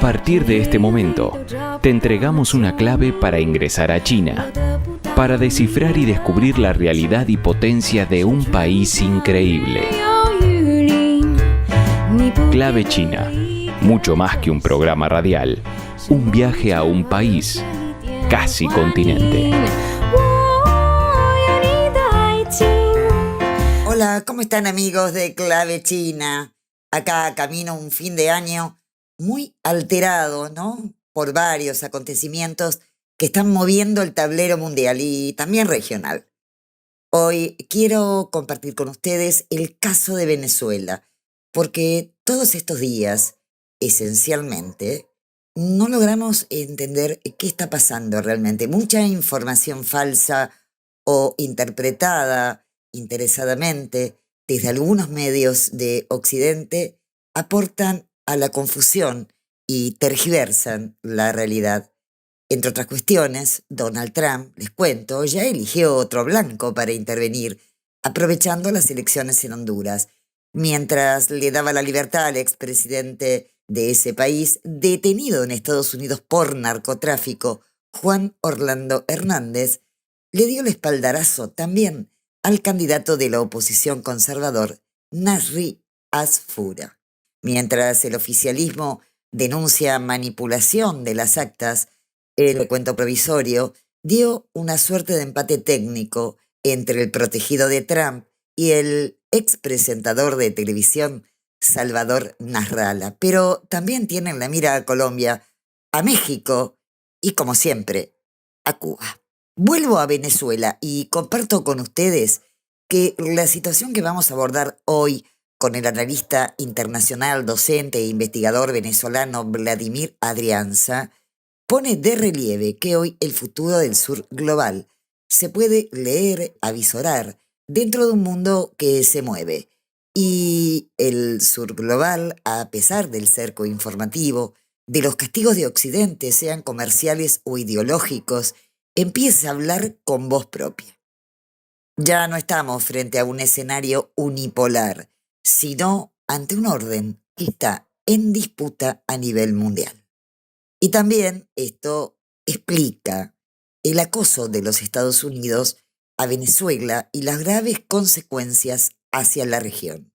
partir de este momento, te entregamos una clave para ingresar a China, para descifrar y descubrir la realidad y potencia de un país increíble. Clave China, mucho más que un programa radial, un viaje a un país, casi continente. Hola, ¿cómo están amigos de Clave China? Acá camino un fin de año muy alterado, ¿no? Por varios acontecimientos que están moviendo el tablero mundial y también regional. Hoy quiero compartir con ustedes el caso de Venezuela, porque todos estos días, esencialmente, no logramos entender qué está pasando realmente. Mucha información falsa o interpretada interesadamente desde algunos medios de Occidente aportan a la confusión y tergiversan la realidad. Entre otras cuestiones, Donald Trump, les cuento, ya eligió otro blanco para intervenir, aprovechando las elecciones en Honduras, mientras le daba la libertad al expresidente de ese país, detenido en Estados Unidos por narcotráfico, Juan Orlando Hernández, le dio el espaldarazo también al candidato de la oposición conservador, Nasri Asfura. Mientras el oficialismo denuncia manipulación de las actas, el recuento provisorio dio una suerte de empate técnico entre el protegido de Trump y el expresentador de televisión Salvador Nasralla. Pero también tienen la mira a Colombia, a México y, como siempre, a Cuba. Vuelvo a Venezuela y comparto con ustedes que la situación que vamos a abordar hoy con el analista internacional, docente e investigador venezolano Vladimir Adrianza pone de relieve que hoy el futuro del sur global se puede leer, avisorar, dentro de un mundo que se mueve. Y el sur global, a pesar del cerco informativo, de los castigos de Occidente, sean comerciales o ideológicos, empieza a hablar con voz propia. Ya no estamos frente a un escenario unipolar, sino ante un orden que está en disputa a nivel mundial. Y también esto explica el acoso de los Estados Unidos a Venezuela y las graves consecuencias hacia la región.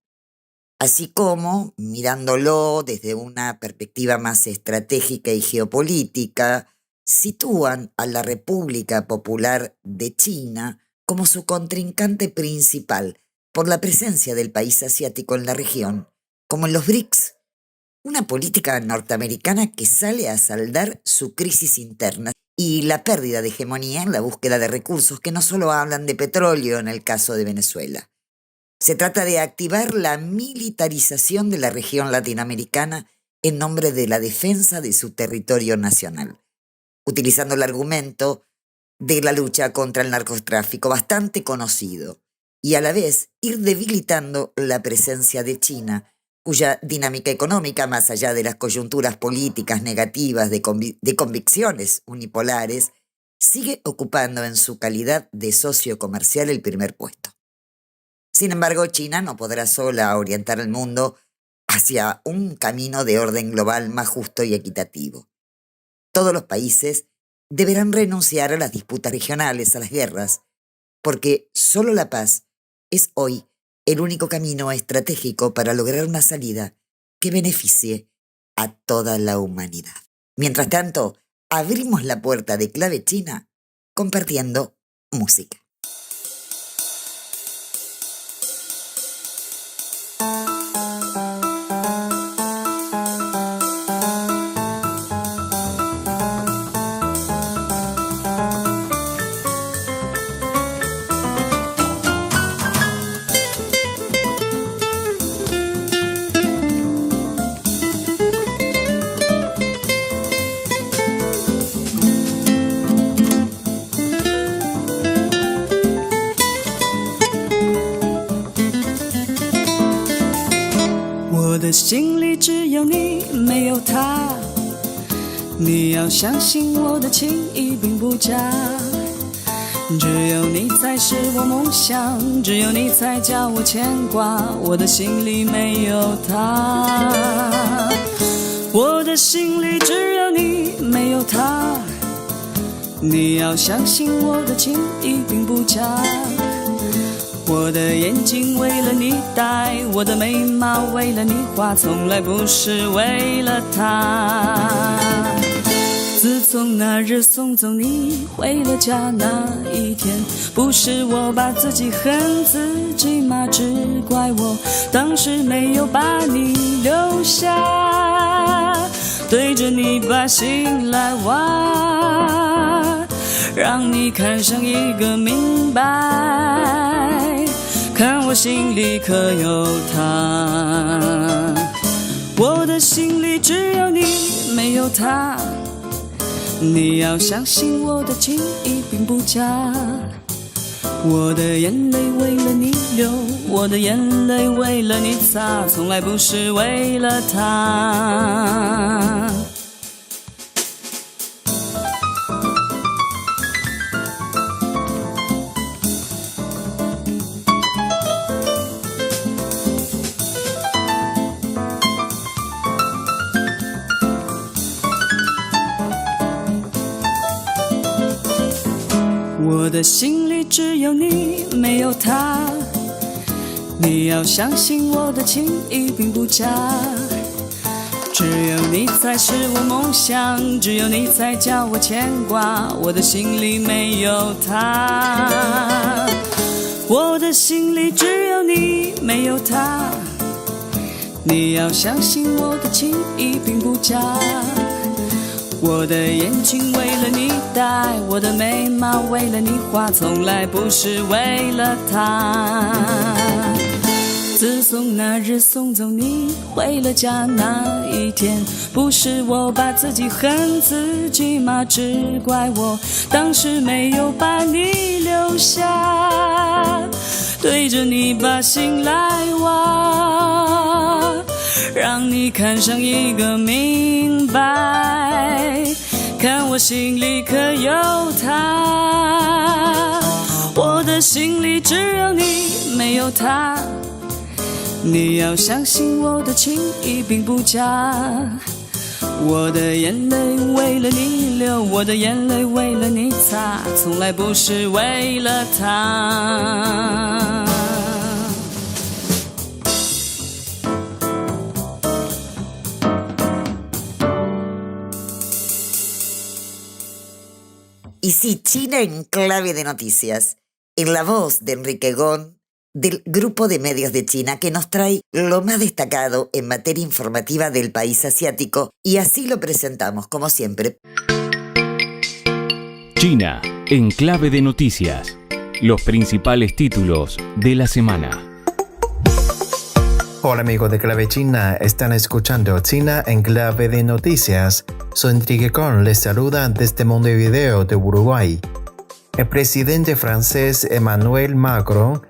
Así como, mirándolo desde una perspectiva más estratégica y geopolítica, sitúan a la República Popular de China como su contrincante principal por la presencia del país asiático en la región, como en los BRICS, una política norteamericana que sale a saldar su crisis interna y la pérdida de hegemonía en la búsqueda de recursos que no solo hablan de petróleo en el caso de Venezuela. Se trata de activar la militarización de la región latinoamericana en nombre de la defensa de su territorio nacional, utilizando el argumento de la lucha contra el narcotráfico, bastante conocido, y a la vez ir debilitando la presencia de China, cuya dinámica económica, más allá de las coyunturas políticas negativas de convicciones unipolares, sigue ocupando en su calidad de socio comercial el primer puesto. Sin embargo, China no podrá sola orientar al mundo hacia un camino de orden global más justo y equitativo. Todos los países deberán renunciar a las disputas regionales, a las guerras, porque solo la paz es hoy el único camino estratégico para lograr una salida que beneficie a toda la humanidad. Mientras tanto, abrimos la puerta de Clave China compartiendo música.我的心里只有你，没有他。你要相信我的情意并不假，只有你才是我梦想，只有你才叫我牵挂，我的心里没有他。我的心里只有你，没有他。你要相信我的情意并不假。我的眼睛为了你戴，我的眉毛为了你画，从来不是为了他。自从那日送走你回了家那一天，不是我把自己恨自己吗？只怪我当时没有把你留下，对着你把心来挖，让你看上一个明白，看我心里可有他。我的心里只有你，没有他。你要相信我的情意并不假。我的眼泪为了你流，我的眼泪为了你擦，从来不是为了他。我的心里只有你，没有他。你要相信我的情意并不假。只有你才是我梦想，只有你才叫我牵挂。我的心里没有他。我的心里只有你，没有他。你要相信我的情意并不假。我的眼睛为了你戴，我的眉毛为了你画，从来不是为了他。自从那日送走你回了家那一天，不是我把自己恨自己吗？只怪我当时没有把你留下，对着你把心来挖，让你看上一个明白，看我心里可有他。我的心里只有你，没有他。你要相信我的情意并不假。我的眼泪为了你流，我的眼泪为了你擦，从来不是为了他。Y sí, China en clave de noticias, en la voz de Enrique Gon, del Grupo de Medios de China, que nos trae lo más destacado en materia informativa del país asiático, y así lo presentamos, como siempre. China en clave de noticias. Los principales títulos de la semana. Hola amigos de Clave China, están escuchando China en clave de noticias. Soy Enrique Gon, les saluda desde Montevideo de Uruguay. El presidente francés Emmanuel Macron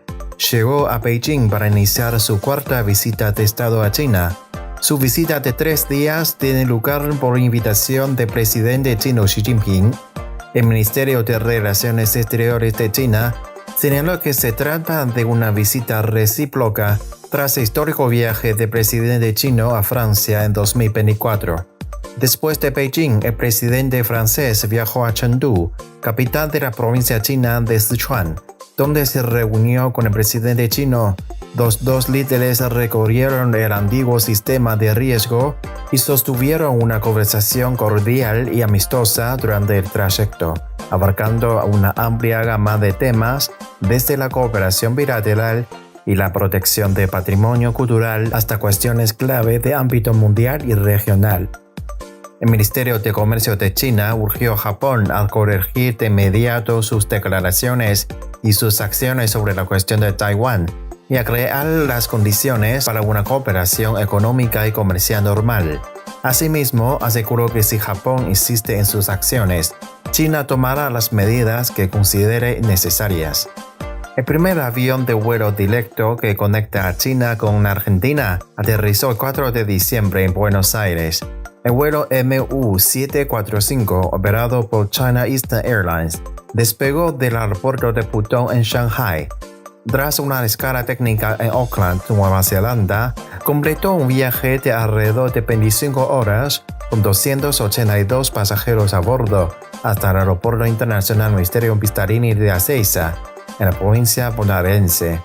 llegó a Beijing para iniciar su cuarta visita de Estado a China. Su visita de 3 días tiene lugar por invitación del presidente chino Xi Jinping. El Ministerio de Relaciones Exteriores de China señaló que se trata de una visita recíproca tras el histórico viaje del presidente chino a Francia en 2024. Después de Beijing, el presidente francés viajó a Chengdu, capital de la provincia china de Sichuan, donde se reunió con el presidente chino. Los dos líderes recorrieron el antiguo sistema de riesgo y sostuvieron una conversación cordial y amistosa durante el trayecto, abarcando una amplia gama de temas, desde la cooperación bilateral y la protección del patrimonio cultural hasta cuestiones clave de ámbito mundial y regional. El Ministerio de Comercio de China urgió a Japón a corregir de inmediato sus declaraciones y sus acciones sobre la cuestión de Taiwán y a crear las condiciones para una cooperación económica y comercial normal. Asimismo, aseguró que si Japón insiste en sus acciones, China tomará las medidas que considere necesarias. El primer avión de vuelo directo que conecta a China con Argentina aterrizó el 4 de diciembre en Buenos Aires. El vuelo MU745, operado por China Eastern Airlines, despegó del aeropuerto de Pudong en Shanghai. Tras una escala técnica en Auckland, Nueva Zelanda, completó un viaje de alrededor de 25 horas con 282 pasajeros a bordo hasta el Aeropuerto Internacional Misterio Pistarini de Ezeiza, en la provincia bonaerense.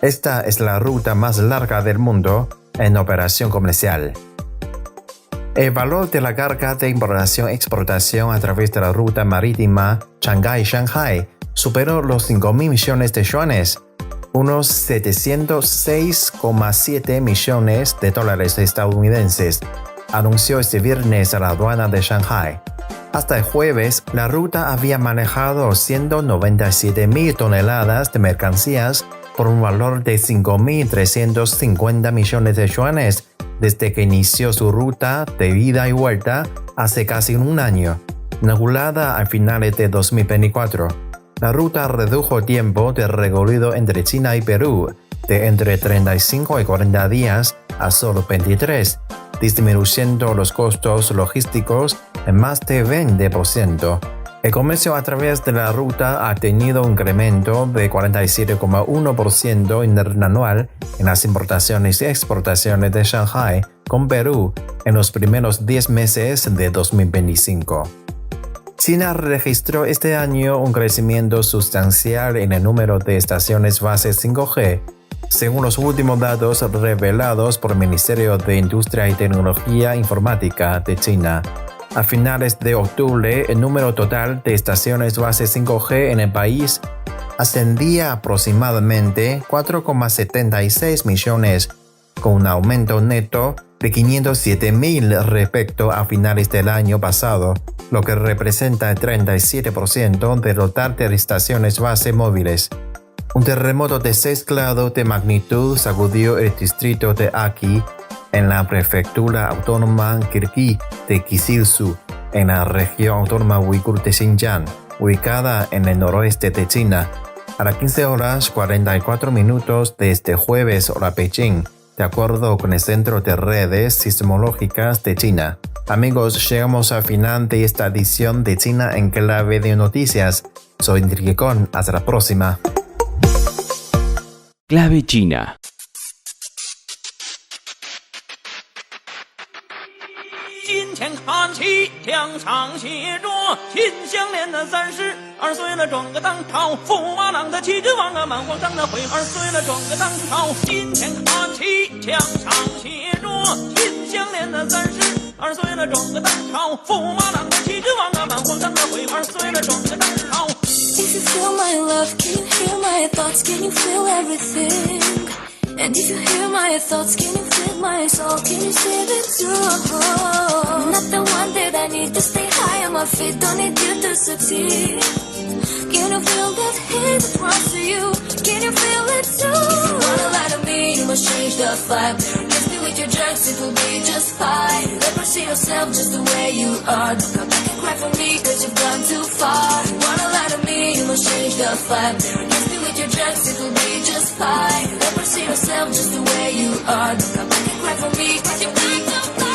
Esta es la ruta más larga del mundo en operación comercial. El valor de la carga de importación-exportación a través de la ruta marítima Shanghái-Shanghai superó los 5.000 millones de yuanes, unos 706,7 millones de dólares estadounidenses, anunció este viernes a la aduana de Shanghái. Hasta el jueves, la ruta había manejado 197.000 toneladas de mercancías por un valor de 5.350 millones de yuanes desde que inició su ruta de ida y vuelta hace casi un año, inaugurada a finales de 2024. La ruta redujo el tiempo de recorrido entre China y Perú de entre 35 y 40 días a solo 23, disminuyendo los costos logísticos en más de 20%. El comercio a través de la ruta ha tenido un incremento de 47,1% interanual en las importaciones y exportaciones de Shanghái con Perú en los primeros 10 meses de 2025. China registró este año un crecimiento sustancial en el número de estaciones base 5G, según los últimos datos revelados por el Ministerio de Industria y Tecnología Informática de China. A finales de octubre, el número total de estaciones base 5G en el país ascendía a aproximadamente 4,76 millones, con un aumento neto de 507.000 respecto a finales del año pasado, lo que representa el 37% del total de estaciones base móviles. Un terremoto de 6 grados de magnitud sacudió el distrito de Aki, en la prefectura autónoma kirguí de Kyushu, en la región autónoma uigur de Xinjiang, ubicada en el noroeste de China, a las 15 horas 44 minutos de este jueves hora Beijing, de acuerdo con el Centro de Redes Sismológicas de China. Amigos, llegamos al final de esta edición de China en Clave de Noticias. Soy Enrique Con, hasta la próxima. Clave China. If you feel my love, can you hear my thoughts? Can you feel everything? And if you hear my thoughts, can you feel my soul? Can you see it too? I'm not the one that I need to stay high on my feet. Don't need you to succeed. Can you feel that heat that runs to you? Can you feel it too? If you wanna lie to me, you must change the vibe. Kiss me with your drugs, it will be just fine. Never see yourself just the way you are. Don't come back and cry for me, cause you've gone too far. If you wanna lie to me, you must change the vibe. Kiss me with your drugs, it will be just fine. Never see yourself just the way you are. Don't come back and cry for me, cause you've gone too far.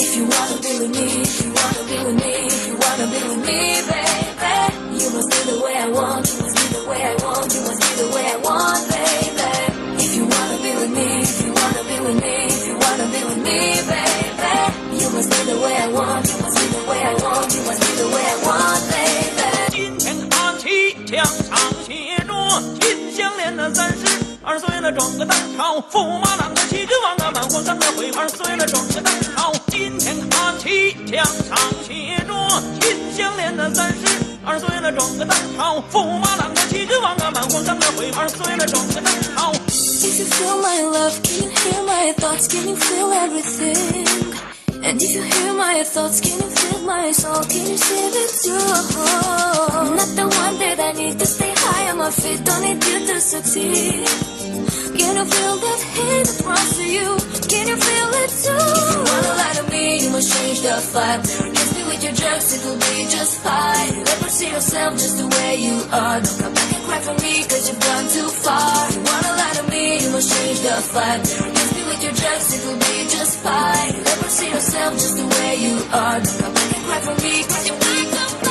If you wanna be with me, if you wanna be with me, if you wanna be with me, baby, you must be the way I want, you must be the way I want, you must be the way I want, baby. If you wanna be with me, if you wanna be with me, if you wanna be with me, baby, you must be the way I want, you must be the way I want, you must be the way I want, baby. 金钱看齐，墙上写着秦香莲的32岁了，装个当朝，驸马郎的气质王啊，满皇上的徽2岁了，装个当朝。金钱看齐，墙上写着秦香莲的32岁了，装个当朝，驸马郎的气质王啊，满皇上的徽2岁了，装个当朝。If you feel my love, can you hear my thoughts? Can you feel everything? And if you hear my thoughts, can you feel my soul? Can you see it too? I'm not the one that I need to stay high on my feet. Don't need you to succeed. Can you feel that heat that runs to you? Can you feel it too? If you wanna lie to me, you must change the vibe. Kiss me with your drugs, it will be just fine. Never see yourself just the way you are. Don't come back and cry for me, cause you've gone too far. If you wanna lie to me, you must change the vibe. Kiss me with your drugs, it will be just fine. Never see yourself just the way you are. Don't come back and cry for me, cause you've gone too far.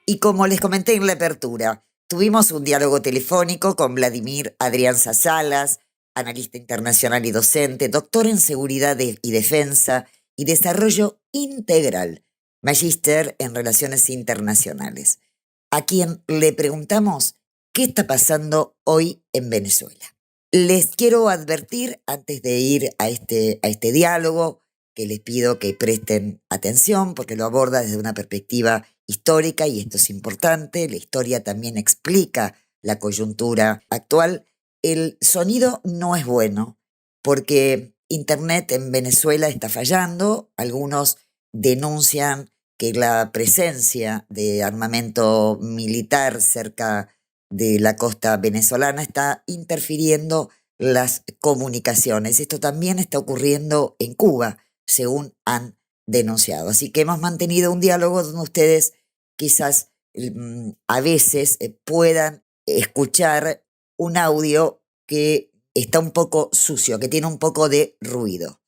Y como les comenté en la apertura, tuvimos un diálogo telefónico con Vladimir Adrianza Salas, analista internacional y docente, doctor en seguridad y defensa y desarrollo integral, magíster en relaciones internacionales, a quien le preguntamos qué está pasando hoy en Venezuela. Les quiero advertir, antes de ir a este diálogo, que les pido que presten atención porque lo aborda desde una perspectiva histórica y esto es importante. La historia también explica la coyuntura actual. El sonido no es bueno porque Internet en Venezuela está fallando. Algunos denuncian que la presencia de armamento militar cerca de la costa venezolana está interfiriendo las comunicaciones. Esto también está ocurriendo en Cuba, según han denunciado. Así que hemos mantenido un diálogo donde ustedes quizás a veces puedan escuchar un audio que está un poco sucio, que tiene un poco de ruido.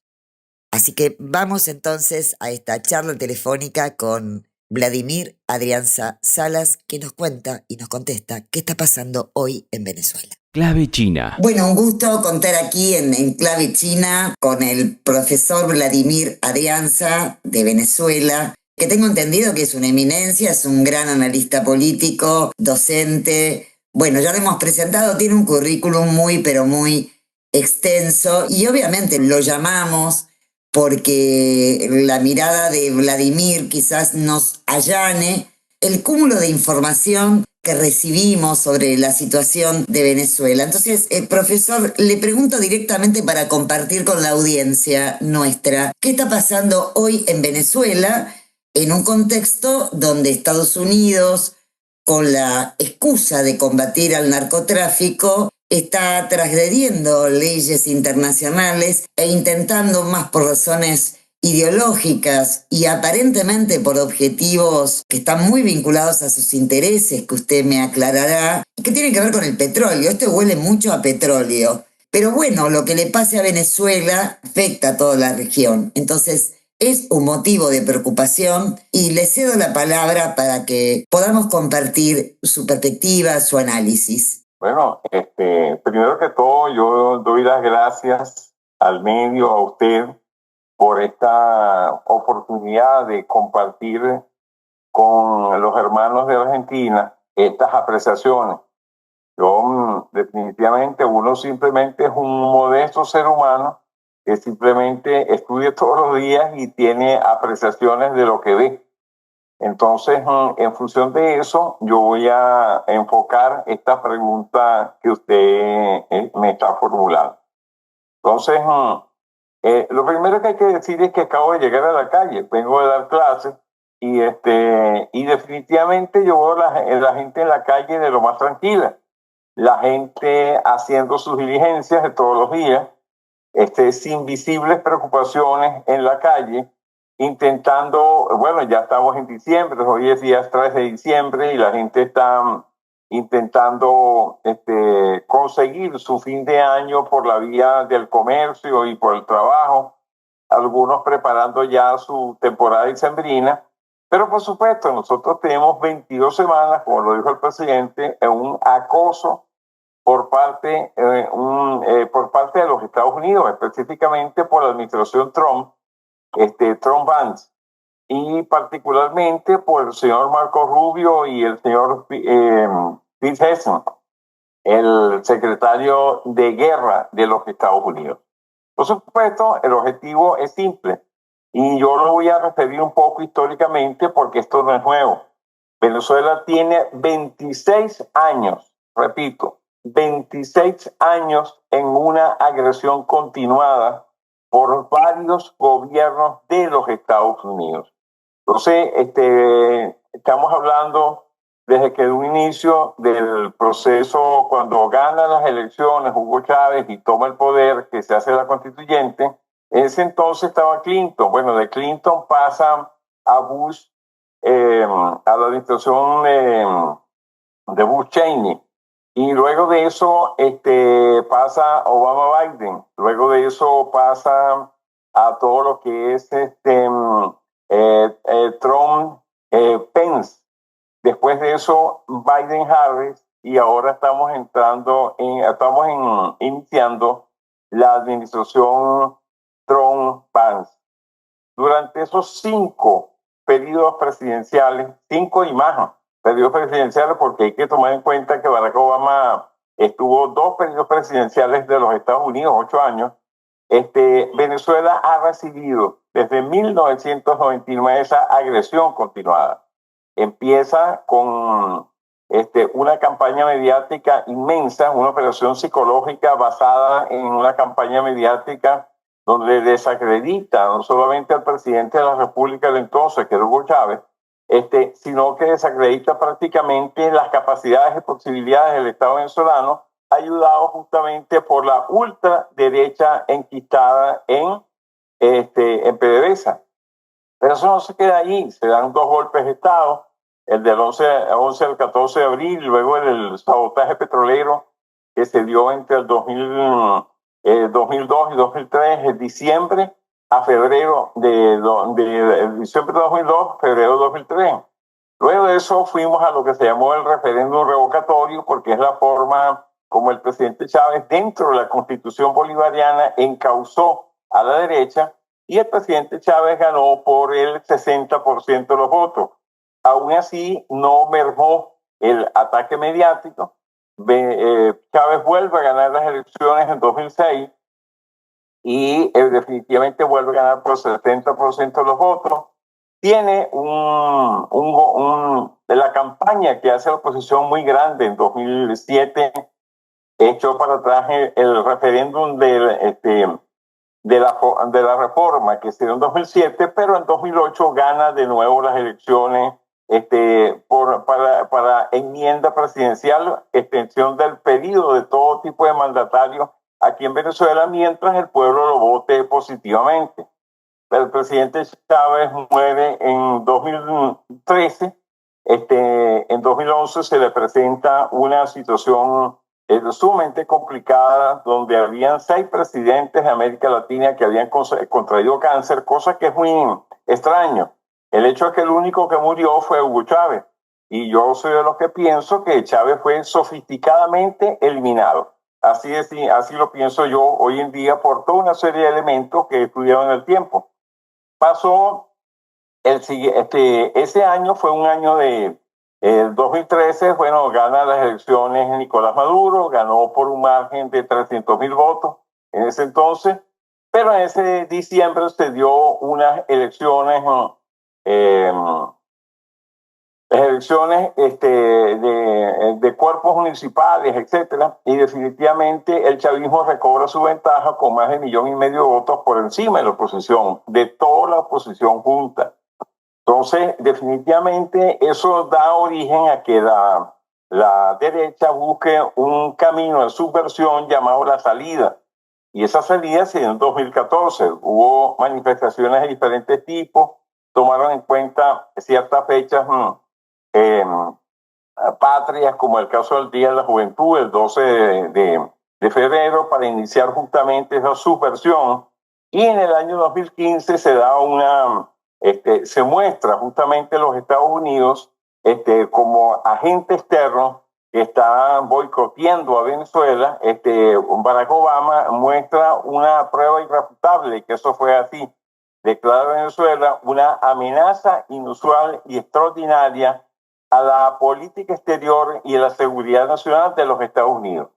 Así que vamos entonces a esta charla telefónica con Vladimir Adrianza Salas, que nos cuenta y nos contesta qué está pasando hoy en Venezuela. Clave China. Bueno, un gusto contar aquí en Clave China con el profesor Vladimir Adrianza de Venezuela, que tengo entendido que es una eminencia, es un gran analista político, docente. Bueno, ya lo hemos presentado, tiene un currículum muy, pero muy extenso y obviamente lo llamamos porque la mirada de Vladimir quizás nos allane el cúmulo de información que recibimos sobre la situación de Venezuela. Entonces, profesor, le pregunto directamente para compartir con la audiencia nuestra, ¿qué está pasando hoy en Venezuela en un contexto donde Estados Unidos, con la excusa de combatir al narcotráfico, está transgrediendo leyes internacionales e intentando, más por razones ideológicas y aparentemente por objetivos que están muy vinculados a sus intereses, que usted me aclarará, y que tienen que ver con el petróleo? Esto huele mucho a petróleo. Pero bueno, lo que le pase a Venezuela afecta a toda la región. Entonces, es un motivo de preocupación y le cedo la palabra para que podamos compartir su perspectiva, su análisis. Bueno, primero que todo, yo doy las gracias al medio, a usted, por esta oportunidad de compartir con los hermanos de Argentina estas apreciaciones. Yo, definitivamente, uno simplemente es un modesto ser humano que simplemente estudia todos los días y tiene apreciaciones de lo que ve. Entonces, en función de eso, yo voy a enfocar esta pregunta que usted me está formulando. Entonces, lo primero que hay que decir es que acabo de llegar a la calle, vengo de dar clases y definitivamente yo veo la gente en la calle de lo más tranquila, la gente haciendo sus diligencias de todos los días, sin visibles preocupaciones en la calle, intentando, bueno, ya estamos en diciembre, hoy es día 3 de diciembre y la gente está intentando conseguir su fin de año por la vía del comercio y por el trabajo, algunos preparando ya su temporada dicembrina, pero por supuesto nosotros tenemos 22 semanas, como lo dijo el presidente, en un acoso por parte de los Estados Unidos, específicamente por la administración Trump, Trump-Vance, y particularmente por el señor Marco Rubio y el señor Pete Hegseth, el secretario de guerra de los Estados Unidos. Por supuesto, el objetivo es simple, y yo lo voy a referir un poco históricamente porque esto no es nuevo. Venezuela tiene 26 años, repito, 26 años en una agresión continuada por varios gobiernos de los Estados Unidos. Entonces, estamos hablando desde que de un inicio del proceso, cuando gana las elecciones Hugo Chávez y toma el poder, que se hace la constituyente, en ese entonces estaba Clinton. Bueno, de Clinton pasa a Bush, a la administración de Bush Cheney. Y luego de eso pasa Obama-Biden. Luego de eso pasa a todo lo que es Trump-Pence. Después de eso, Biden-Harris, y ahora estamos iniciando la administración Trump-Vance. Durante esos 5 periodos presidenciales, 5 y más periodos presidenciales, porque hay que tomar en cuenta que Barack Obama estuvo 2 periodos presidenciales de los Estados Unidos, 8 años. Venezuela ha recibido desde 1999 esa agresión continuada. Empieza con una campaña mediática inmensa, una operación psicológica basada en una campaña mediática donde desacredita no solamente al presidente de la República del entonces, que era Hugo Chávez, sino que desacredita prácticamente las capacidades y posibilidades del Estado venezolano, ayudado justamente por la ultraderecha enquistada en PDVSA. Pero eso no se queda ahí, se dan 2 golpes de Estado, el del 11 al 14 de abril, luego el sabotaje petrolero que se dio entre el 2002 y 2003, de diciembre a febrero de diciembre de 2002, febrero de 2003. Luego de eso fuimos a lo que se llamó el referéndum revocatorio, porque es la forma como el presidente Chávez, dentro de la Constitución bolivariana, encauzó a la derecha, y el presidente Chávez ganó por el 60% de los votos. Aún así, no mermó el ataque mediático. Chávez vuelve a ganar las elecciones en 2006 y definitivamente vuelve a ganar por 70% de los votos. Tiene la campaña que hace la oposición muy grande en 2007, echó para atrás el referéndum de la reforma que se dio en 2007, pero en 2008 gana de nuevo las elecciones para enmienda presidencial, extensión del periodo de todo tipo de mandatarios aquí en Venezuela, mientras el pueblo lo vote positivamente. El presidente Chávez muere en 2013. En 2011 se le presenta una situación sumamente complicada, donde habían 6 presidentes de América Latina que habían contraído cáncer, cosa que es muy extraño. El hecho es que el único que murió fue Hugo Chávez, y yo soy de los que pienso que Chávez fue sofisticadamente eliminado. Así lo pienso yo hoy en día, por toda una serie de elementos que estudiaron en el tiempo. Pasó ese año, fue un año de 2013, gana las elecciones Nicolás Maduro, ganó por un margen de 300,000 votos en ese entonces, pero en ese diciembre se dio unas elecciones de cuerpos municipales, etcétera, y definitivamente el chavismo recobra su ventaja con más de 1,5 millones de votos por encima de la oposición, de toda la oposición junta. Entonces, definitivamente eso da origen a que la derecha busque un camino de subversión llamado la salida. Y esa salida se dio en 2014. Hubo manifestaciones de diferentes tipos, tomaron en cuenta ciertas fechas patrias, como el caso del Día de la Juventud, el 12 de febrero, para iniciar justamente esa subversión. Y en el año 2015 se da se muestra justamente los Estados Unidos como agente externo que está boicoteando a Venezuela. Barack Obama muestra una prueba irrefutable que eso fue así. Declara a Venezuela una amenaza inusual y extraordinaria a la política exterior y a la seguridad nacional de los Estados Unidos.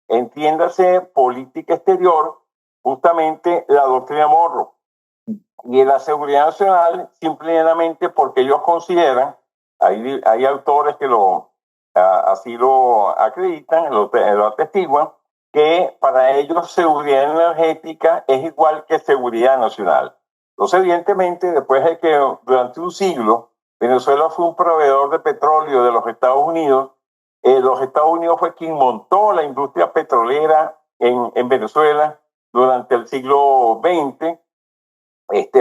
Entiéndase política exterior, justamente la doctrina Monroe, y en la seguridad nacional simplemente porque ellos consideran, hay autores que así lo acreditan, lo atestiguan, que para ellos seguridad energética es igual que seguridad nacional. Entonces, evidentemente, después de que durante un siglo Venezuela fue un proveedor de petróleo de los Estados Unidos, los Estados Unidos fue quien montó la industria petrolera en Venezuela durante el siglo XX.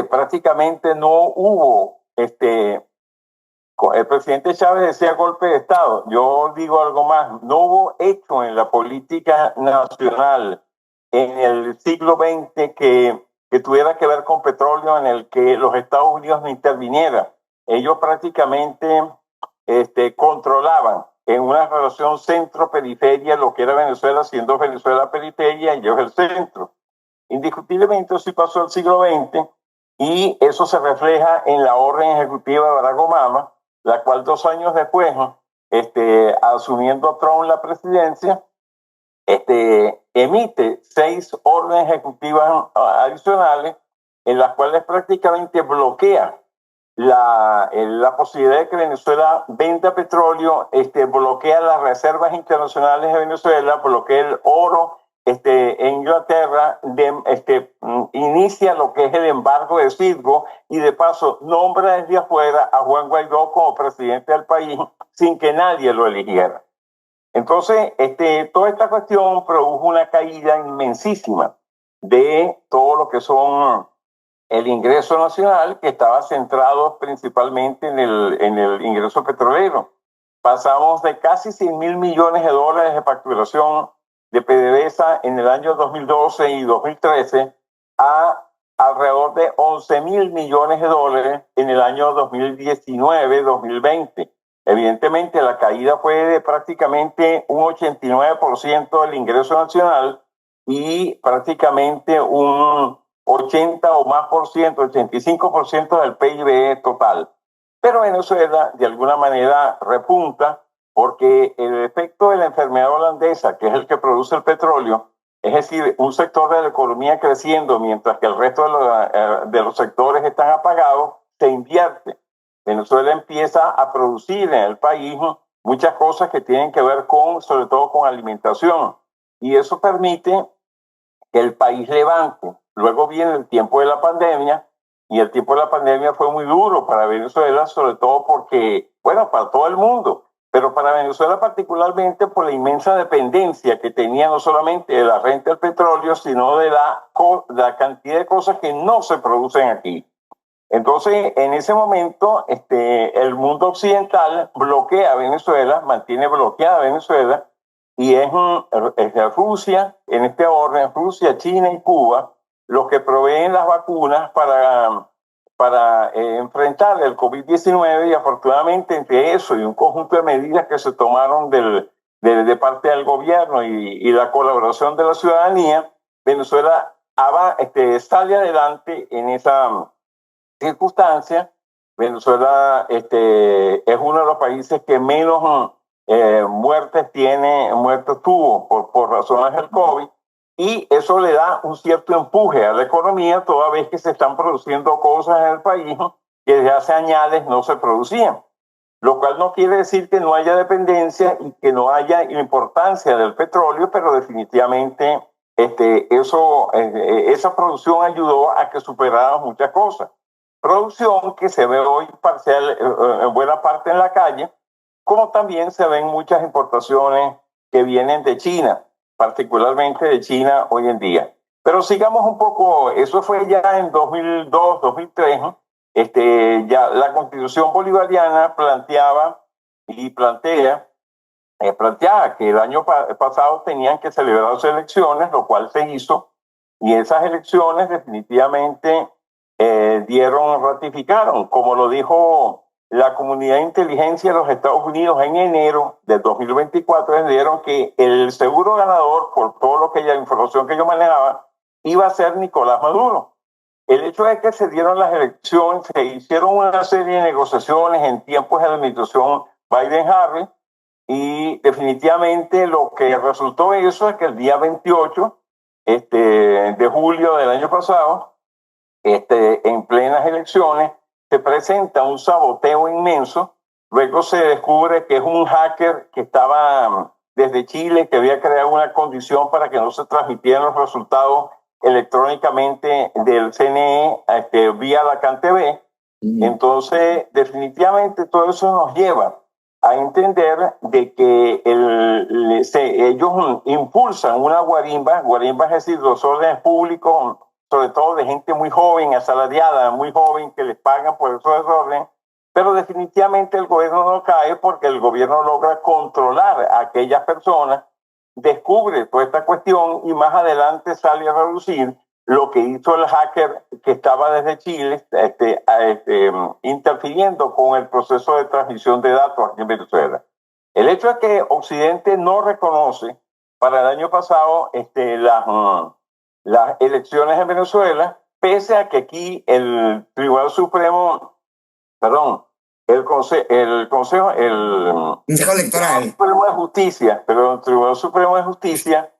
Prácticamente no hubo, el presidente Chávez decía golpe de Estado. Yo digo algo más, no hubo hecho en la política nacional en el siglo XX que tuviera que ver con petróleo en el que los Estados Unidos no intervinieran. Ellos prácticamente controlaban en una relación centro-periferia lo que era Venezuela, siendo Venezuela periferia y ellos el centro. Indiscutiblemente eso sí pasó el siglo XX y eso se refleja en la orden ejecutiva de Barack Obama, la cual 2 años después, asumiendo Trump la presidencia, emite 6 órdenes ejecutivas adicionales en las cuales prácticamente bloquea la posibilidad de que Venezuela venda petróleo, bloquea las reservas internacionales de Venezuela, bloquea el oro en Inglaterra, inicia lo que es el embargo de Citgo y de paso nombra desde afuera a Juan Guaidó como presidente del país sin que nadie lo eligiera. Entonces, toda esta cuestión produjo una caída inmensísima de todo lo que son el ingreso nacional, que estaba centrado principalmente en el ingreso petrolero. Pasamos de casi 100.000 millones de dólares de facturación de PDVSA en el año 2012 y 2013 a alrededor de 11.000 millones de dólares en el año 2019-2020. Evidentemente, la caída fue de prácticamente un 89% del ingreso nacional y prácticamente un 80 o más por ciento, 85% del PIB total. Pero Venezuela, de alguna manera, repunta porque el efecto de la enfermedad holandesa, que es el que produce el petróleo, es decir, un sector de la economía creciendo mientras que el resto de los sectores están apagados, se invierte. Venezuela empieza a producir en el país muchas cosas que tienen que ver sobre todo con alimentación. Y eso permite que el país levante. Luego viene el tiempo de la pandemia, y el tiempo de la pandemia fue muy duro para Venezuela, sobre todo porque, bueno, para todo el mundo, pero para Venezuela particularmente por la inmensa dependencia que tenía no solamente de la renta del petróleo, sino de la cantidad de cosas que no se producen aquí. Entonces, en ese momento, el mundo occidental bloquea a Venezuela, mantiene bloqueada a Venezuela, y es Rusia, en este orden, Rusia, China y Cuba, los que proveen las vacunas para enfrentar el COVID-19, y afortunadamente entre eso y un conjunto de medidas que se tomaron de parte del gobierno y la colaboración de la ciudadanía, Venezuela sale adelante en esa circunstancia. Venezuela es uno de los países que menos muertes tuvo por razones del COVID, y eso le da un cierto empuje a la economía toda vez que se están produciendo cosas en el país que desde hace años no se producían, lo cual no quiere decir que no haya dependencia y que no haya importancia del petróleo, pero definitivamente esa producción ayudó a que superáramos muchas cosas. Producción que se ve hoy parcial, en buena parte en la calle, como también se ven muchas importaciones que vienen de China, particularmente de China hoy en día. Pero sigamos un poco, eso fue ya en 2002, 2003, ya la Constitución bolivariana planteaba que el año pasado tenían que celebrarse elecciones, lo cual se hizo, y esas elecciones definitivamente ratificaron, como lo dijo la comunidad de inteligencia de los Estados Unidos en enero de 2024, dijeron que el seguro ganador, por todo lo que la información que yo manejaba, iba a ser Nicolás Maduro. El hecho de que se dieron las elecciones, se hicieron una serie de negociaciones en tiempos de la administración Biden-Harris, y definitivamente lo que resultó eso es que el día 28 de julio del año pasado, en plenas elecciones, se presenta un saboteo inmenso. Luego se descubre que es un hacker que estaba desde Chile, que había creado una condición para que no se transmitieran los resultados electrónicamente del CNE vía la CanTV. Entonces, definitivamente todo eso nos lleva a entender de que ellos impulsan una guarimba, es decir, los órdenes públicos, sobre todo de gente muy joven, asalariada, muy joven, que les pagan por esos desórdenes, pero definitivamente el gobierno no cae porque el gobierno logra controlar a aquellas personas, descubre toda esta cuestión y más adelante sale a reducir lo que hizo el hacker que estaba desde Chile, interfiriendo con el proceso de transmisión de datos aquí en Venezuela. El hecho es que Occidente no reconoce para el año pasado las elecciones en Venezuela, pese a que aquí el Tribunal Supremo, perdón, el Consejo Electoral. Supremo de Justicia, pero el Tribunal Supremo de Justicia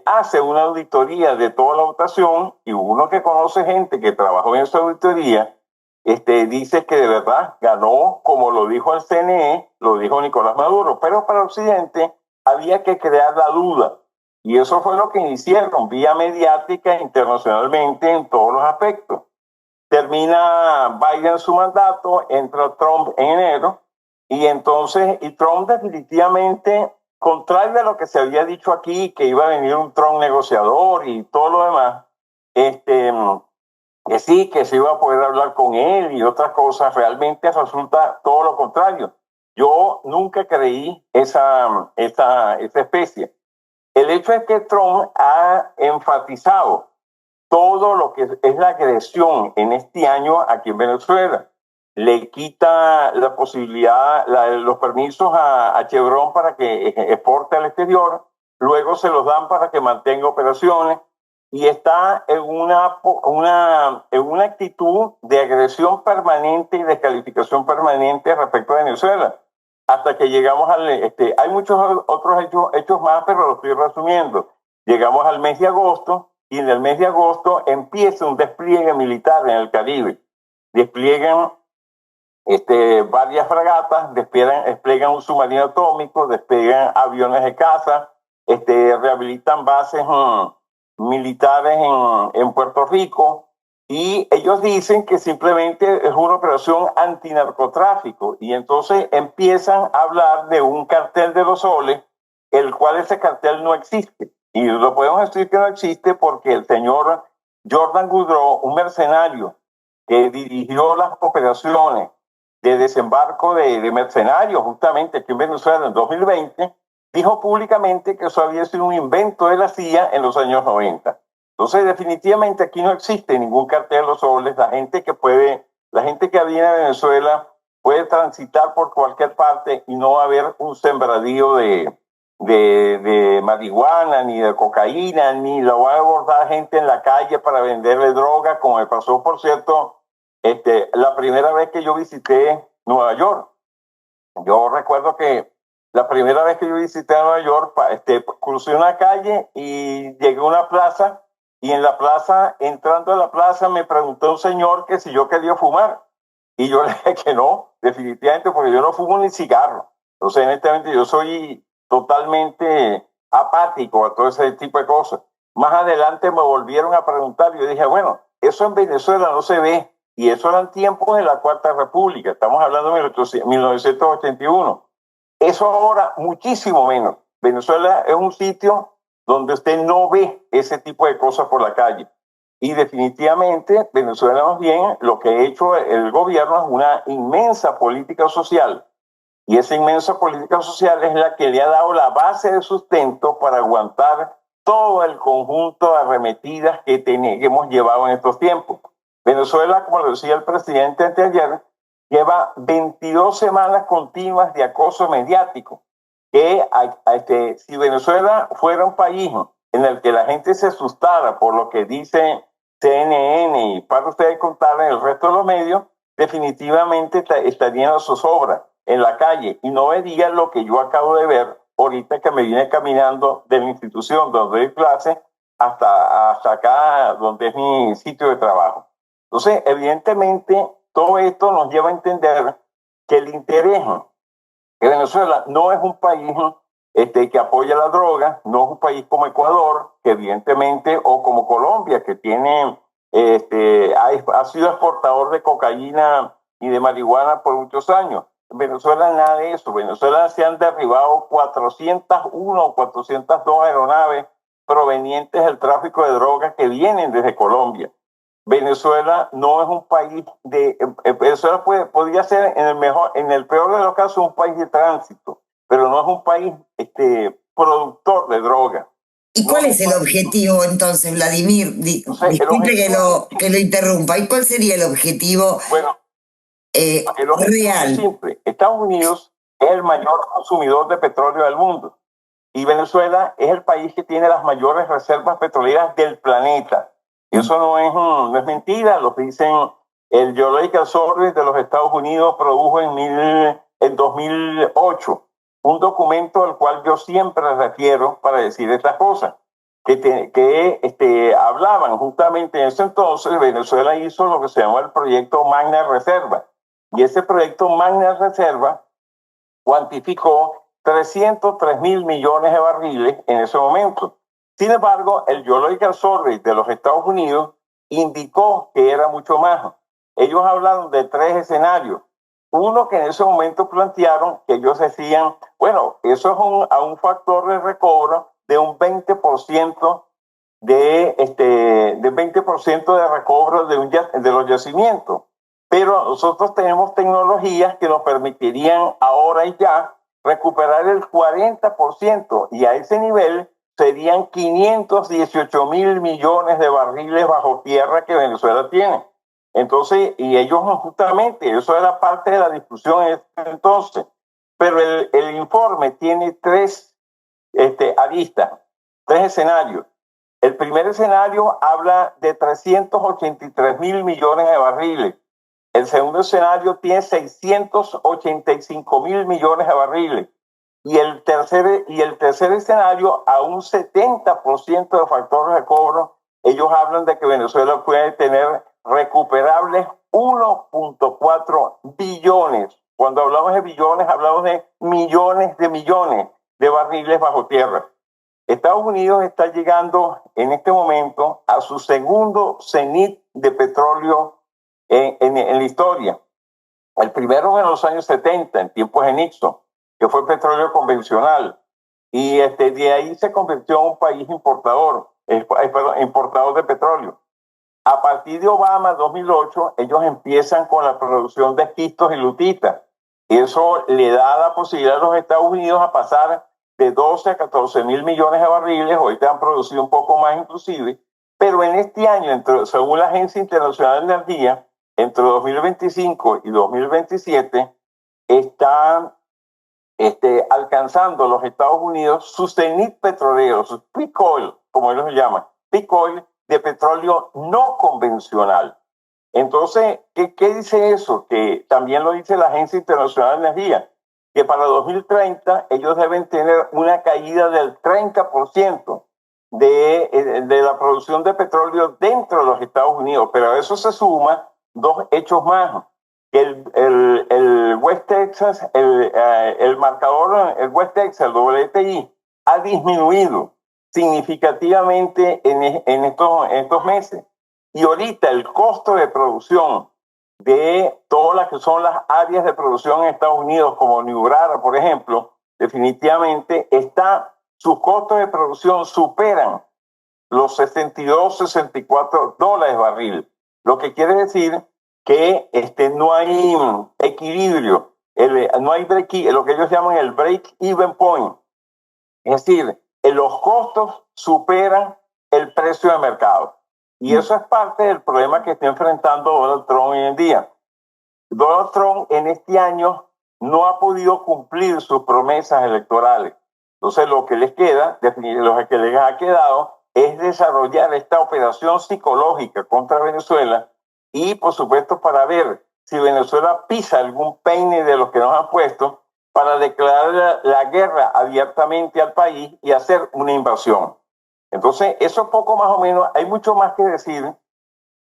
hace una auditoría de toda la votación, y uno que conoce gente que trabajó en esa auditoría dice que de verdad ganó, como lo dijo el CNE, lo dijo Nicolás Maduro, pero para Occidente había que crear la duda, y eso fue lo que hicieron vía mediática internacionalmente en todos los aspectos. Termina Biden su mandato, entra Trump en enero, y Trump definitivamente, contrario a lo que se había dicho aquí, que iba a venir un Trump negociador y todo lo demás, que sí, que se iba a poder hablar con él y otras cosas, realmente resulta todo lo contrario. Yo nunca creí esa especie. El hecho es que Trump ha enfatizado todo lo que es la agresión en este año aquí en Venezuela. Le quita la posibilidad, los permisos a Chevron para que exporte al exterior, luego se los dan para que mantenga operaciones, y está en una actitud de agresión permanente y descalificación permanente respecto a Venezuela, hasta que llegamos hay muchos otros hechos más, pero los estoy resumiendo. Llegamos al mes de agosto, y en el mes de agosto empieza un despliegue militar en el Caribe. Despliegan varias fragatas, despliegan un submarino atómico, despliegan aviones de caza, rehabilitan bases militares en Puerto Rico, y ellos dicen que simplemente es una operación antinarcotráfico, y entonces empiezan a hablar de un cartel de los soles, el cual ese cartel no existe. Y lo podemos decir que no existe porque el señor Jordan Goudreau, un mercenario que dirigió las operaciones de desembarco de mercenarios justamente aquí en Venezuela en 2020, dijo públicamente que eso había sido un invento de la CIA en los años 90. Entonces, definitivamente aquí no existe ningún cartel de los soles. La gente que viene a Venezuela puede transitar por cualquier parte y no va a haber un sembradío de marihuana, ni de cocaína, ni lo va a abordar gente en la calle para venderle droga, como me pasó, por cierto, la primera vez que yo visité Nueva York. Yo recuerdo que la primera vez que yo visité a Nueva York, crucé una calle y llegué a una plaza, y en la plaza, entrando a la plaza, me preguntó un señor que si yo quería fumar, y yo le dije que no, definitivamente, porque yo no fumo ni cigarro. Entonces, honestamente, yo soy totalmente apático a todo ese tipo de cosas. Más adelante me volvieron a preguntar, y yo dije, bueno, eso en Venezuela no se ve, y eso eran tiempos de la Cuarta República, estamos hablando de 1981. Eso ahora muchísimo menos. Venezuela es un sitio donde usted no ve ese tipo de cosas por la calle. Y definitivamente Venezuela, más bien, lo que ha hecho el gobierno es una inmensa política social. Y esa inmensa política social es la que le ha dado la base de sustento para aguantar todo el conjunto de arremetidas que hemos llevado en estos tiempos. Venezuela, como lo decía el presidente anteayer, lleva 22 semanas continuas de acoso mediático. Si Venezuela fuera un país en el que la gente se asustara por lo que dice CNN y para ustedes contar en el resto de los medios, definitivamente estarían a zozobra en la calle y no vería lo que yo acabo de ver ahorita, que me vine caminando de la institución donde doy clase hasta acá, donde es mi sitio de trabajo. Entonces, evidentemente, todo esto nos lleva a entender que el interés, que Venezuela no es un país que apoya la droga, no es un país como Ecuador, que evidentemente, o como Colombia, que tiene, ha sido exportador de cocaína y de marihuana por muchos años. En Venezuela nada de eso. En Venezuela se han derribado 401 o 402 aeronaves provenientes del tráfico de drogas que vienen desde Colombia. Venezuela no es un país Venezuela podría ser en el peor de los casos un país de tránsito, pero no es un país productor de droga. ¿Y cuál es el objetivo entonces, Vladimir? Disculpe que lo interrumpa. ¿Y cuál sería el objetivo Bueno, el objetivo real? es simple. Estados Unidos es el mayor consumidor de petróleo del mundo y Venezuela es el país que tiene las mayores reservas petroleras del planeta. Eso no es mentira, lo dicen el Geological Survey de los Estados Unidos, produjo en 2008 un documento al cual yo siempre refiero para decir estas cosas, que hablaban justamente en ese entonces. Venezuela hizo lo que se llama el proyecto Magna Reserva, y ese proyecto Magna Reserva cuantificó 303.000 millones de barriles en ese momento. Sin embargo, el Geological Survey de los Estados Unidos indicó que era mucho más. Ellos hablaron de 3 escenarios. Uno que en ese momento plantearon, que ellos decían, bueno, eso es a un factor de recobro de un 20% de 20% de recobro de los yacimientos. Pero nosotros tenemos tecnologías que nos permitirían ahora y ya recuperar el 40%, y a ese nivel serían 518.000 millones de barriles bajo tierra que Venezuela tiene. Entonces, y ellos justamente, eso era parte de la discusión en ese entonces. Pero el informe tiene 3 aristas, 3 escenarios. El primer escenario habla de 383.000 millones de barriles. El segundo escenario tiene 685.000 millones de barriles. Y el tercer escenario, a un 70% de factor de cobro, ellos hablan de que Venezuela puede tener recuperables 1.4 billones. Cuando hablamos de billones, hablamos de millones de barriles bajo tierra. Estados Unidos está llegando en este momento a su segundo cenit de petróleo en la historia. El primero en los años 70, en tiempos de Nixon, que fue petróleo convencional. Y de ahí se convirtió en un país importador de petróleo. A partir de Obama, 2008, ellos empiezan con la producción de esquistos y lutitas. Eso le da la posibilidad a los Estados Unidos a pasar de 12 a 14.000 millones de barriles. Ahorita han producido un poco más inclusive. Pero en este año, según la Agencia Internacional de Energía, entre 2025 y 2027, están alcanzando los Estados Unidos su cenit petrolero, su peak oil, como ellos lo llaman, peak oil de petróleo no convencional. Entonces, ¿qué dice eso? Que también lo dice la Agencia Internacional de Energía, que para 2030 ellos deben tener una caída del 30% de la producción de petróleo dentro de los Estados Unidos. Pero a eso se suma 2 hechos más. El West Texas, el marcador, el West Texas, el WTI, ha disminuido significativamente en estos meses. Y ahorita el costo de producción de todas las que son las áreas de producción en Estados Unidos, como Newberry, por ejemplo, definitivamente sus costos de producción superan los $62-64 barril. Lo que quiere decir que no hay equilibrio, no hay lo que ellos llaman el break-even point. Es decir, los costos superan el precio de mercado. Y eso es parte del problema que está enfrentando Donald Trump hoy en día. Donald Trump en este año no ha podido cumplir sus promesas electorales. Entonces lo que les queda, lo que les ha quedado, es desarrollar esta operación psicológica contra Venezuela y, por supuesto, para ver si Venezuela pisa algún peine de los que nos han puesto para declarar la guerra abiertamente al país y hacer una invasión. Entonces, eso poco más o menos, hay mucho más que decir.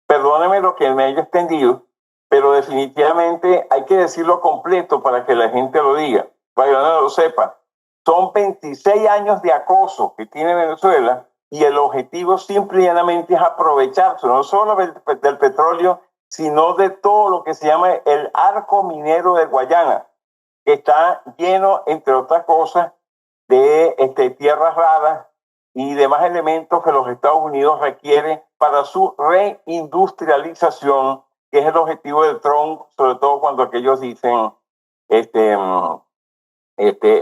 Perdónenme lo que me haya extendido, pero definitivamente hay que decirlo completo para que la gente lo diga, para que no lo sepa. Son 26 años de acoso que tiene Venezuela y el objetivo simple y llanamente es aprovecharse no solo del petróleo, sino de todo lo que se llama el arco minero de Guayana, que está lleno, entre otras cosas, de tierras raras y demás elementos que los Estados Unidos requieren para su reindustrialización, que es el objetivo de Trump, sobre todo cuando aquellos dicen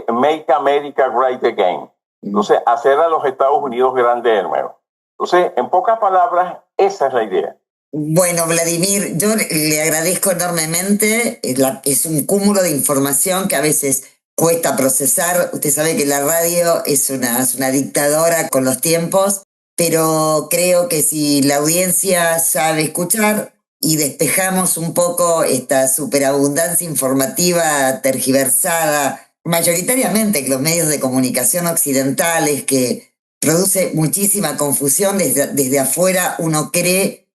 Make America Great Again. Entonces, hacer a los Estados Unidos grande de nuevo. Entonces, en pocas palabras, esa es la idea. Bueno, Vladimir, yo le agradezco enormemente. Es un cúmulo de información que a veces cuesta procesar. Usted sabe que la radio es una dictadora con los tiempos, pero creo que si la audiencia sabe escuchar y despejamos un poco esta superabundancia informativa tergiversada, mayoritariamente en los medios de comunicación occidentales, que produce muchísima confusión desde afuera, uno cree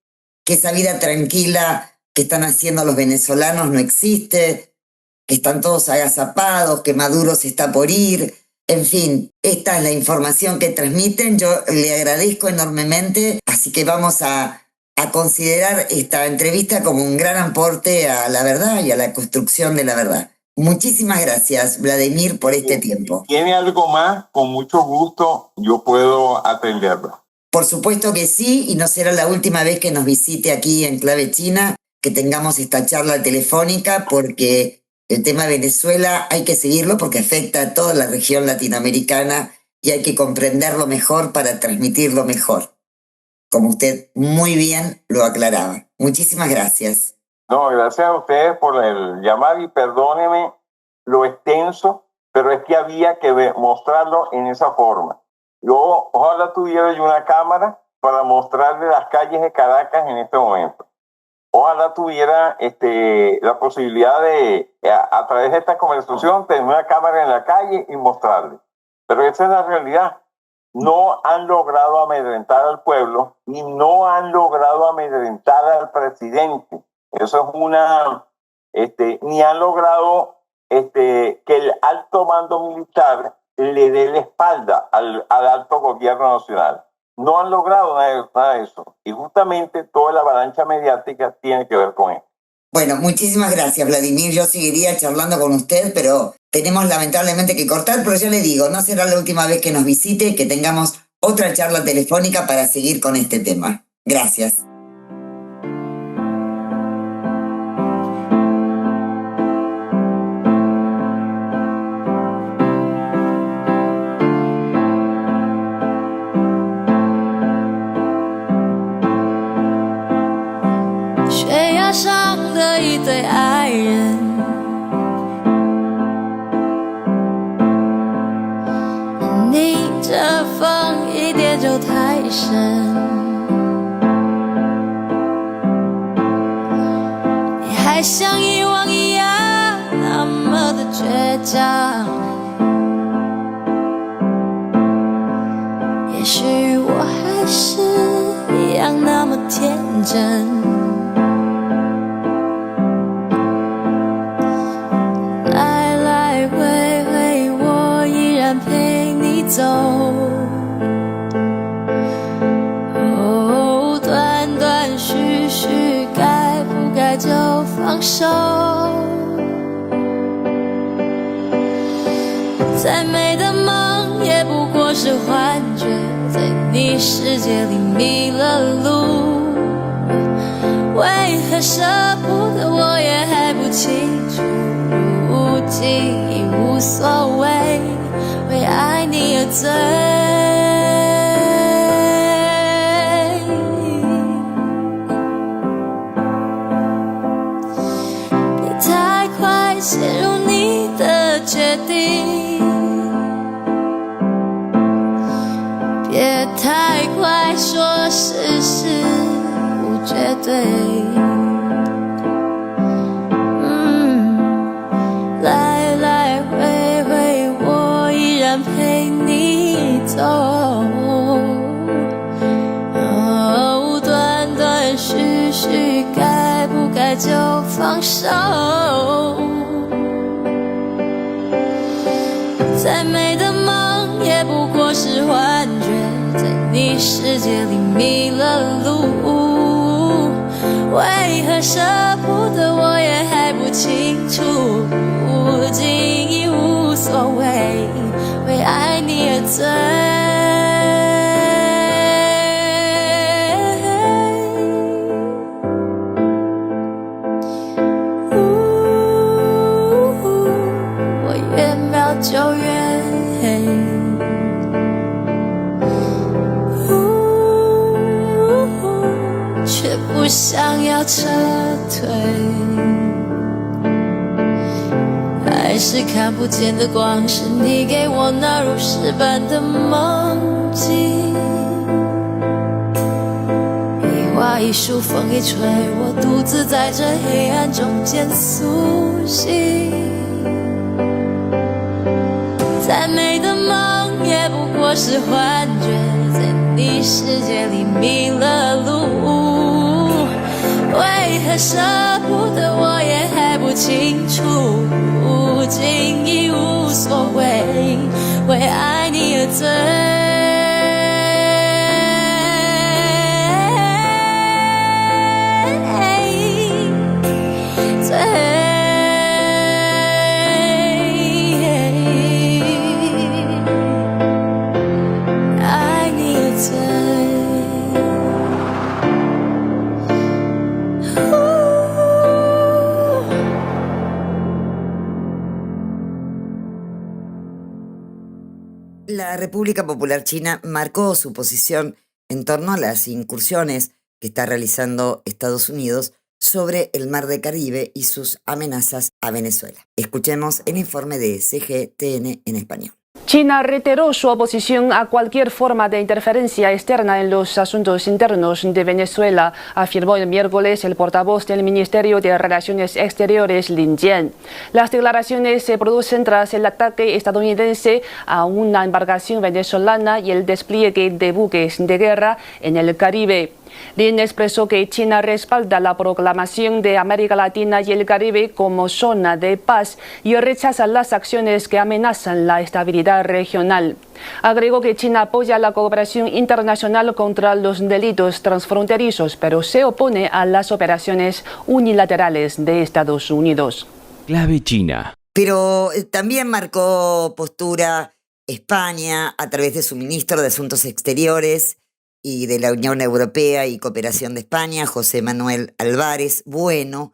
que esa vida tranquila que están haciendo los venezolanos no existe, que están todos agazapados, que Maduro se está por ir. En fin, esta es la información que transmiten. Yo le agradezco enormemente, así que vamos a considerar esta entrevista como un gran aporte a la verdad y a la construcción de la verdad. Muchísimas gracias, Vladimir, por este tiempo. ¿Tiene algo más? Con mucho gusto yo puedo atenderlo. Por supuesto que sí, y no será la última vez que nos visite aquí en Clave China, que tengamos esta charla telefónica, porque el tema de Venezuela hay que seguirlo porque afecta a toda la región latinoamericana y hay que comprenderlo mejor para transmitirlo mejor, como usted muy bien lo aclaraba. Muchísimas gracias. No, gracias a ustedes por el llamar y perdóneme lo extenso, pero es que había que mostrarlo en esa forma. Yo ojalá tuviera yo una cámara para mostrarle las calles de Caracas en este momento. Ojalá tuviera la posibilidad de, a través de esta conversación, tener una cámara en la calle y mostrarle. Pero esa es la realidad. No han logrado amedrentar al pueblo y no han logrado amedrentar al presidente. Eso es ni han logrado que el alto mando militar le dé la espalda al alto gobierno nacional. No han logrado nada de eso. Y justamente toda la avalancha mediática tiene que ver con esto. Bueno, muchísimas gracias, Vladimir. Yo seguiría charlando con usted, pero tenemos lamentablemente que cortar. Pero ya le digo, no será la última vez que nos visite, que tengamos otra charla telefónica para seguir con este tema. Gracias.上的一对爱人，逆着风一跌就太深，你还像以往一样那么的倔强，也许我还是一样那么天真，走，哦，断断续续，该不该就放手？再美的梦也不过是幻觉，在你世界里迷了路。为何舍不得我也还不清楚，如今已无所谓。为爱你而醉，别太快陷入你的决定，别太快说事实无绝对。陪你走，哦，断断续续，该不该就放手？再美的梦也不过是幻觉，在你世界里迷了路。为何舍不得我也还不清楚，如今已无所谓。为爱你而醉，我越描就越黑。不想要撤退，还是看不见的光，是你给我那如诗般的梦境。一花一树，风一吹，我独自在这黑暗中间苏醒。再美的梦也不过是幻觉，在你世界里迷了路。为何舍不得我也还不清楚，竟已无所谓，为爱你而醉。La República Popular China marcó su posición en torno a las incursiones que está realizando Estados Unidos sobre el Mar del Caribe y sus amenazas a Venezuela. Escuchemos el informe de CGTN en español. China reiteró su oposición a cualquier forma de interferencia externa en los asuntos internos de Venezuela, afirmó el miércoles el portavoz del Ministerio de Relaciones Exteriores, Lin Jian. Las declaraciones se producen tras el ataque estadounidense a una embarcación venezolana y el despliegue de buques de guerra en el Caribe. Lin expresó que China respalda la proclamación de América Latina y el Caribe como zona de paz y rechaza las acciones que amenazan la estabilidad regional. Agregó que China apoya la cooperación internacional contra los delitos transfronterizos, pero se opone a las operaciones unilaterales de Estados Unidos. Clave China. Pero también marcó postura España a través de su ministro de Asuntos Exteriores y de la Unión Europea y Cooperación de España, José Manuel Álvarez Bueno,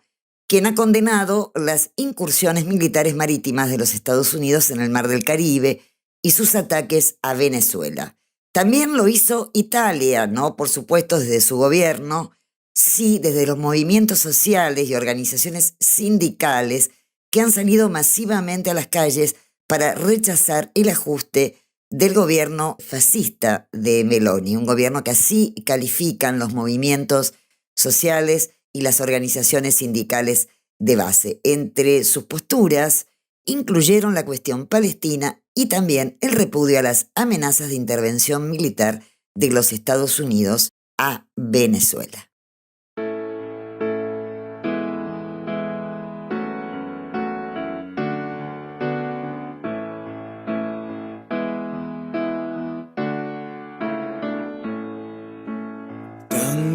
quien ha condenado las incursiones militares marítimas de los Estados Unidos en el Mar del Caribe y sus ataques a Venezuela. También lo hizo Italia, ¿no? Por supuesto, desde su gobierno, sí, desde los movimientos sociales y organizaciones sindicales que han salido masivamente a las calles para rechazar el ajuste del gobierno fascista de Meloni, un gobierno que así califican los movimientos sociales y las organizaciones sindicales de base. Entre sus posturas incluyeron la cuestión palestina y también el repudio a las amenazas de intervención militar de los Estados Unidos a Venezuela.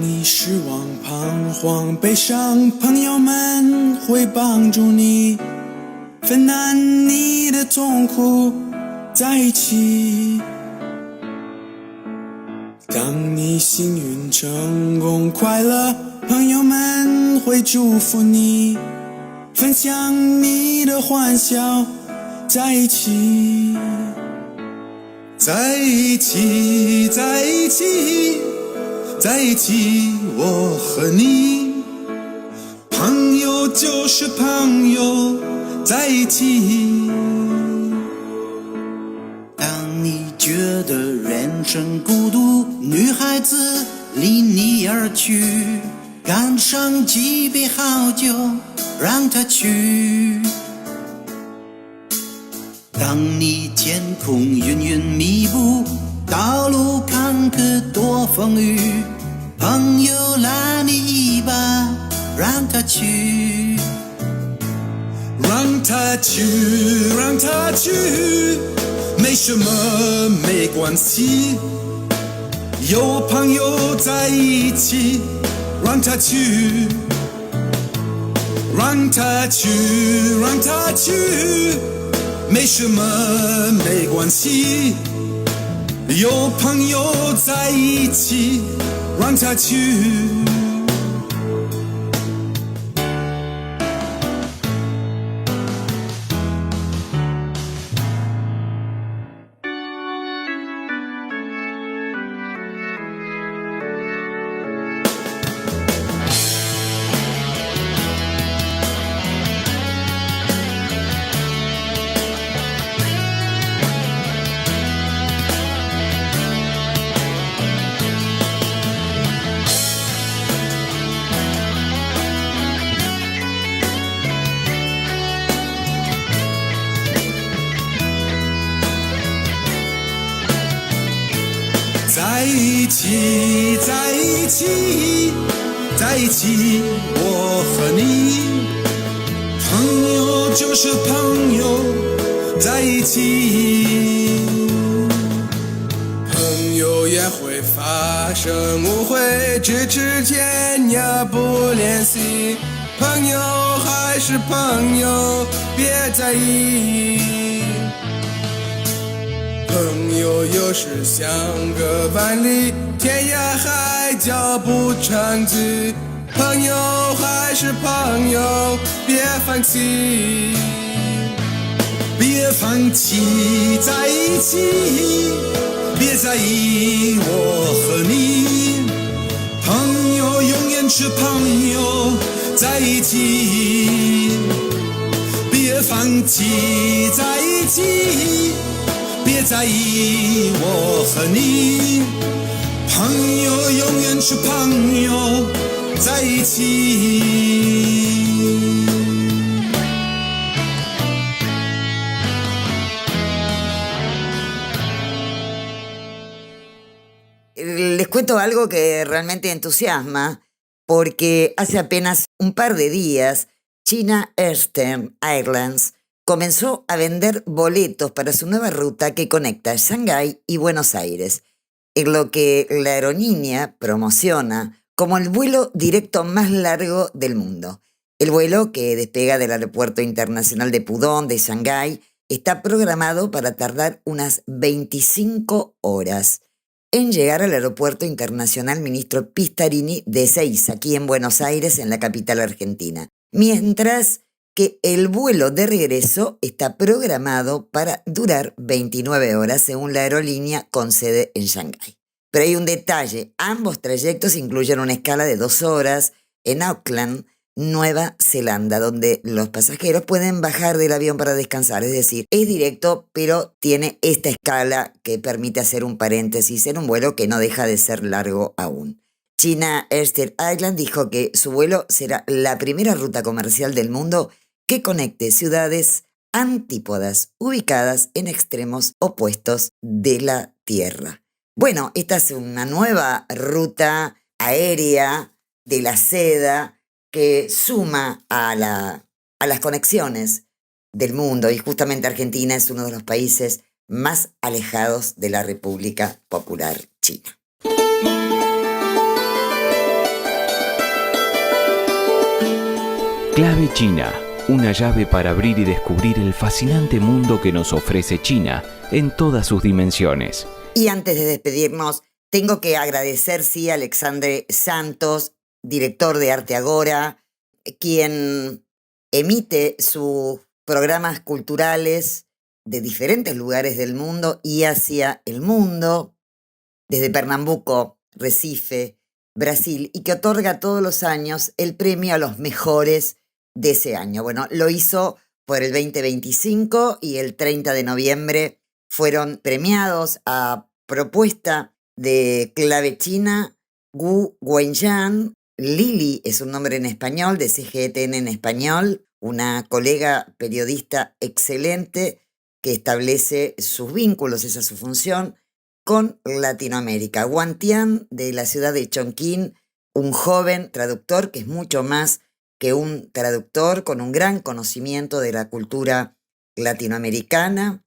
你失望、彷徨、悲伤，朋友们会帮助你，分担你的痛苦，在一起。当你幸运、成功、快乐，朋友们会祝福你，分享你的欢笑，在一起，在一起，在一起。在一起，我和你，朋友就是朋友，在一起。当你觉得人生孤独，女孩子离你而去，干上几杯好酒，让她去。当你天空云云密布，道路坎坷多风雨，朋友拉你一把，让他去，让他去，让他去，没什么没关系，有朋友在一起，让他去，让他去，让他去，没什么没关系。有朋友在一起，让他去。在一起，在一起，在一起，我和你，朋友就是朋友，在一起。朋友也会发生误会，咫尺天涯不联系，朋友还是朋友，别在意。朋友有时相隔万里，天涯海角不长聚，朋友还是朋友，别放弃。别放弃，在一起，别在意我和你，朋友永远是朋友，在一起。别放弃，在一起，别在意我和你，朋友永远是朋友，在一起。Les cuento algo que realmente entusiasma, porque hace apenas un par de días China Eastern Airlines comenzó a vender boletos para su nueva ruta que conecta Shanghái y Buenos Aires, en lo que la aerolínea promociona como el vuelo directo más largo del mundo. El vuelo, que despega del Aeropuerto Internacional de Pudong de Shanghái, está programado para tardar unas 25 horas en llegar al Aeropuerto Internacional Ministro Pistarini de Ezeiza, aquí en Buenos Aires, en la capital argentina. Mientras que el vuelo de regreso está programado para durar 29 horas, según la aerolínea con sede en Shanghái. Pero hay un detalle, ambos trayectos incluyen una escala de 2 horas en Auckland, Nueva Zelanda, donde los pasajeros pueden bajar del avión para descansar. Es decir, es directo, pero tiene esta escala que permite hacer un paréntesis en un vuelo que no deja de ser largo aún. China Eastern Airlines dijo que su vuelo será la primera ruta comercial del mundo que conecte ciudades antípodas ubicadas en extremos opuestos de la Tierra. Bueno, esta es una nueva ruta aérea de la seda que suma a las conexiones del mundo, y justamente Argentina es uno de los países más alejados de la República Popular China. Clave China, una llave para abrir y descubrir el fascinante mundo que nos ofrece China en todas sus dimensiones. Y antes de despedirnos, tengo que agradecer, sí, a Alexandre Santos, director de Arte Agora, quien emite sus programas culturales de diferentes lugares del mundo y hacia el mundo, desde Pernambuco, Recife, Brasil, y que otorga todos los años el premio a los mejores de ese año. Bueno, lo hizo por el 2025 y el 30 de noviembre fueron premiados a propuesta de Clave China, Gu Wenyan. Lili es un nombre en español, de CGTN en español, una colega periodista excelente que establece sus vínculos, esa es su función, con Latinoamérica. Guan Tian, de la ciudad de Chongqing, un joven traductor que es mucho más que un traductor, con un gran conocimiento de la cultura latinoamericana.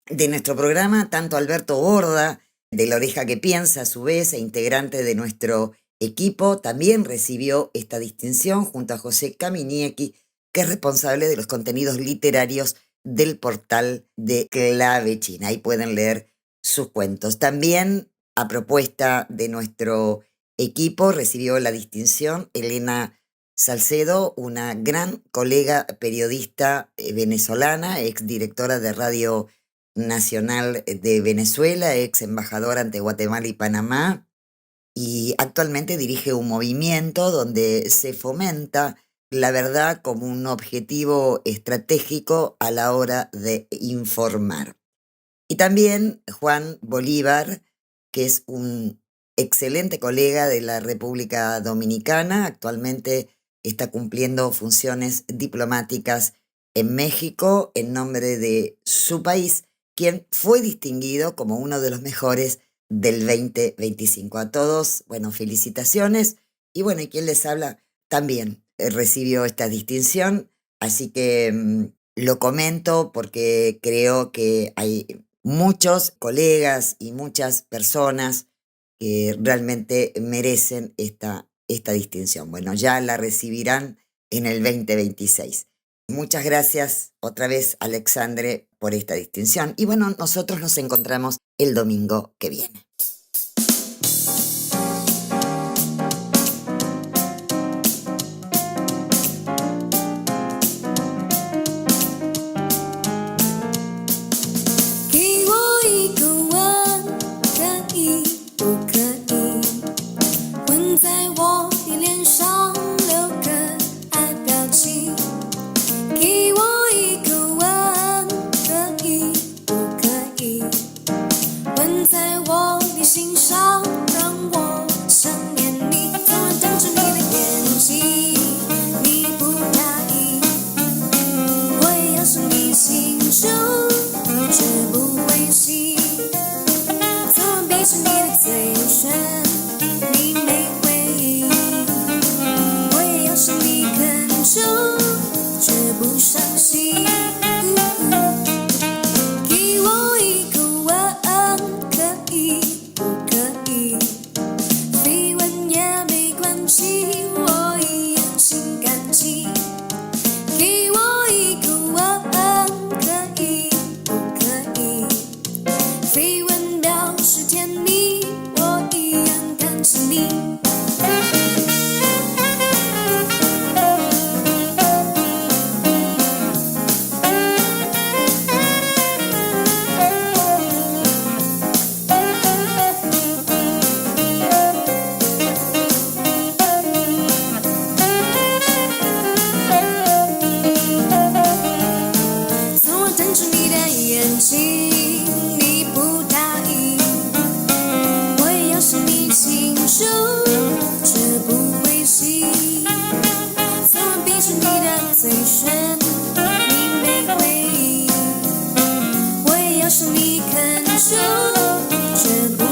De nuestro programa, tanto Alberto Borda, de La Oreja que Piensa, a su vez, e integrante de nuestro equipo, también recibió esta distinción junto a José Kaminiecki, que es responsable de los contenidos literarios del portal de Clave China. Ahí pueden leer sus cuentos. También, a propuesta de nuestro equipo, recibió la distinción Elena Salcedo, una gran colega periodista venezolana, exdirectora de Radio Nacional de Venezuela, ex embajadora ante Guatemala y Panamá, y actualmente dirige un movimiento donde se fomenta la verdad como un objetivo estratégico a la hora de informar. Y también Juan Bolívar, que es un excelente colega de la República Dominicana, actualmente está cumpliendo funciones diplomáticas en México en nombre de su país, quien fue distinguido como uno de los mejores del 2025. A todos, bueno, felicitaciones. Y bueno, y quien les habla también recibió esta distinción, así que lo comento porque creo que hay muchos colegas y muchas personas que realmente merecen esta distinción. Bueno, ya la recibirán en el 2026. Muchas gracias otra vez, Alexandre, por esta distinción. Y bueno, nosotros nos encontramos el domingo que viene.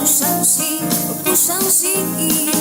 伤心，我不伤心。